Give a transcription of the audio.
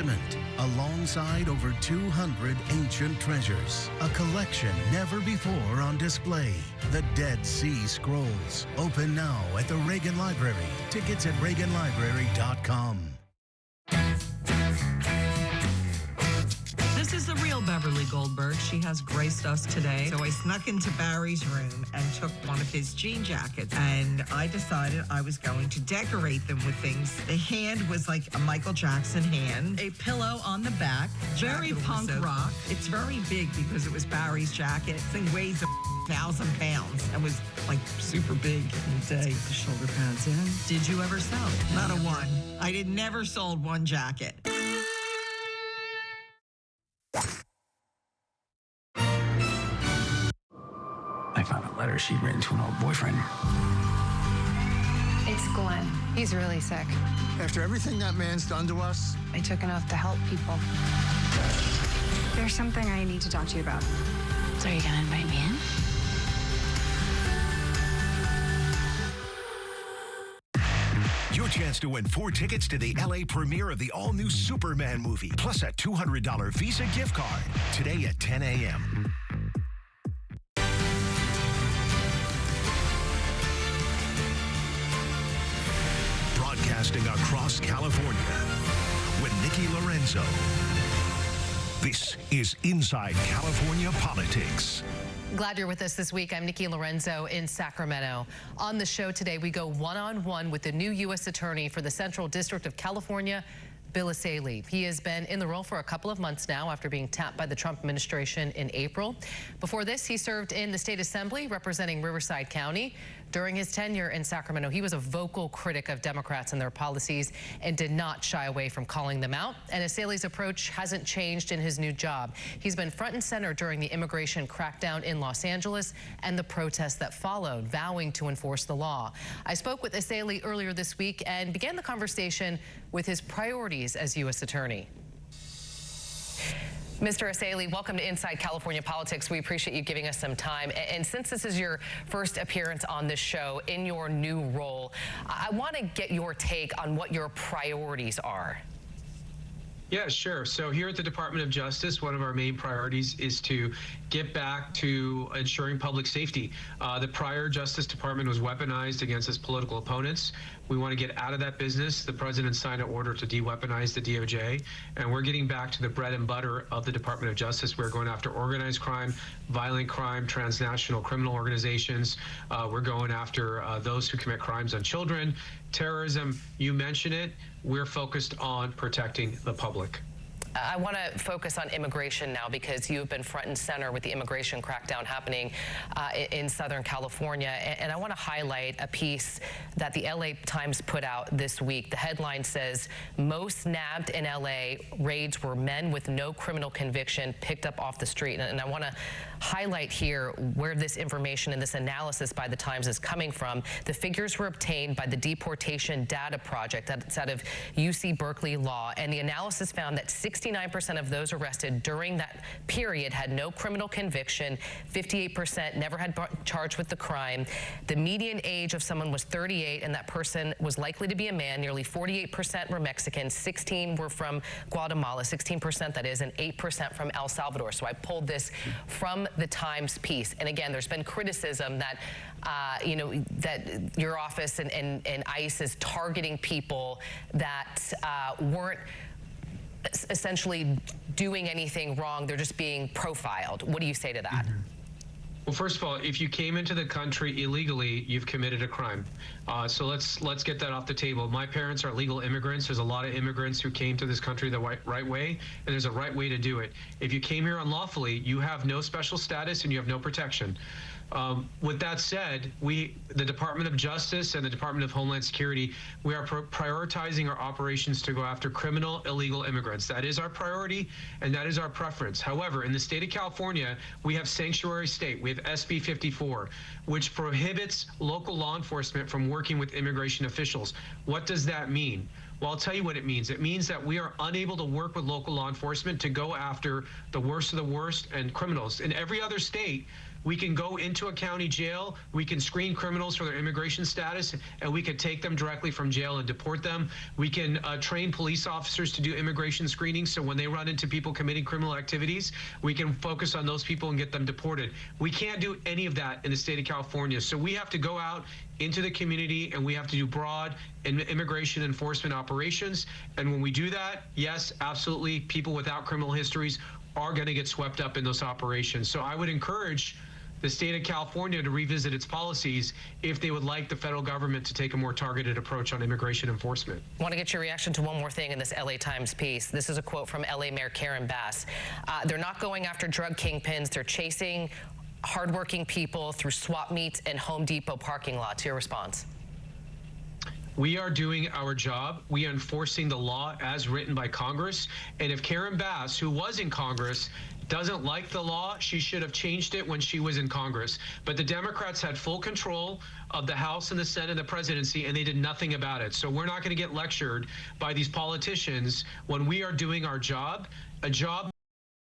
Testament, alongside over 200 ancient treasures. A collection never before on display. The Dead Sea Scrolls. Open now at the Reagan Library. Tickets at ReaganLibrary.com. This is the real Beverly Goldberg. She has graced us today. So I snuck into Barry's room and took one of his jean jackets. And I decided I was going to decorate them with things. The hand was like a Michael Jackson hand. A pillow on the back. Very punk rock. It's very big because it was Barry's jacket. This thing weighs 1,000 pounds and was like super big in the day. The shoulder pads in. Did you ever sell? Not a one. I never sold one jacket. I found a letter she'd written to an old boyfriend. It's Glenn. He's really sick. After everything that man's done to us, I took an oath to help people. There's something I need to talk to you about. So are you gonna invite me in? Your chance to win 4 tickets to the LA premiere of the all-new Superman movie, plus a $200 Visa gift card. Today at 10 a.m. Broadcasting across California with Nikki Lorenzo. This is Inside California Politics. Glad you're with us this week. I'm Nikki Lorenzo in Sacramento. On the show today, we go one-on-one with the new U.S. Attorney for the Central District of California, Bill Essayli. He has been in the role for a couple of months now after being tapped by the Trump administration in April. Before this, he served in the state assembly representing Riverside County. During his tenure in Sacramento, he was a vocal critic of Democrats and their policies and did not shy away from calling them out. And Essayli's approach hasn't changed in his new job. He's been front and center during the immigration crackdown in Los Angeles and the protests that followed, vowing to enforce the law. I spoke with Essayli earlier this week and began the conversation with his priorities as U.S. Attorney. Mr. Essayli, welcome to Inside California Politics. We appreciate you giving us some time. And since this is your first appearance on this show in your new role, I want to get your take on what your priorities are. Yeah, sure. So here at the Department of Justice, one of our main priorities is to get back to ensuring public safety. The prior Justice Department was weaponized against its political opponents. We want to get out of that business. The president signed an order to de-weaponize the DOJ, and we're getting back to the bread and butter of the Department of Justice. We're going after organized crime, violent crime, transnational criminal organizations. We're going after those who commit crimes on children, terrorism. You mentioned it. We're focused on protecting the public. I want to focus on immigration now because you've been front and center with the immigration crackdown happening in Southern California. And I want to highlight a piece that the LA Times put out this week. The headline says, most nabbed in LA raids were men with no criminal conviction picked up off the street. And I want to highlight here where this information and this analysis by the Times is coming from. The figures were obtained by the Deportation Data Project that's out of UC Berkeley Law. And the analysis found that 69% of those arrested during that period had no criminal conviction. 58% never had charged with the crime. The median age of someone was 38, and that person was likely to be a man. Nearly 48% were Mexican, 16 were from Guatemala, 16% that is, and 8% from El Salvador. So I pulled this from the Times piece. And again, there's been criticism that, that your office and ICE is targeting people that weren't essentially doing anything wrong. They're just being profiled. What do you say to that? Well, first of all, if you came into the country illegally, you've committed a crime. So let's get that off the table. My parents are legal immigrants. There's a lot of immigrants who came to this country the right way, and there's a right way to do it. If you came here unlawfully, you have no special status and you have no protection. With that said, the Department of Justice and the Department of Homeland Security, we are prioritizing our operations to go after criminal illegal immigrants. That is our priority, and that is our preference. However, in the state of California, we have sanctuary state. We have SB 54, which prohibits local law enforcement from working with immigration officials. What does that mean? Well, I'll tell you what it means. It means that we are unable to work with local law enforcement to go after the worst of the worst and criminals. In every other state, we can go into a county jail, we can screen criminals for their immigration status, and we could take them directly from jail and deport them. We can train police officers to do immigration screening, so when they run into people committing criminal activities, we can focus on those people and get them deported. We can't do any of that in the state of California, so we have to go out into the community and we have to do broad immigration enforcement operations. And when we do that, yes, absolutely, people without criminal histories are going to get swept up in those operations. So I would encourage the state of California to revisit its policies if they would like the federal government to take a more targeted approach on immigration enforcement. I want to get your reaction to one more thing in this LA Times piece. This is a quote from LA Mayor Karen Bass. They're not going after drug kingpins. They're chasing hardworking people through swap meets and Home Depot parking lots. Your response? We are doing our job. We are enforcing the law as written by Congress. And if Karen Bass, who was in Congress, doesn't like the law, she should have changed it when she was in Congress. But the Democrats had full control of the House and the Senate and the presidency, and they did nothing about it. So we're not going to get lectured by these politicians when we are doing our job, a job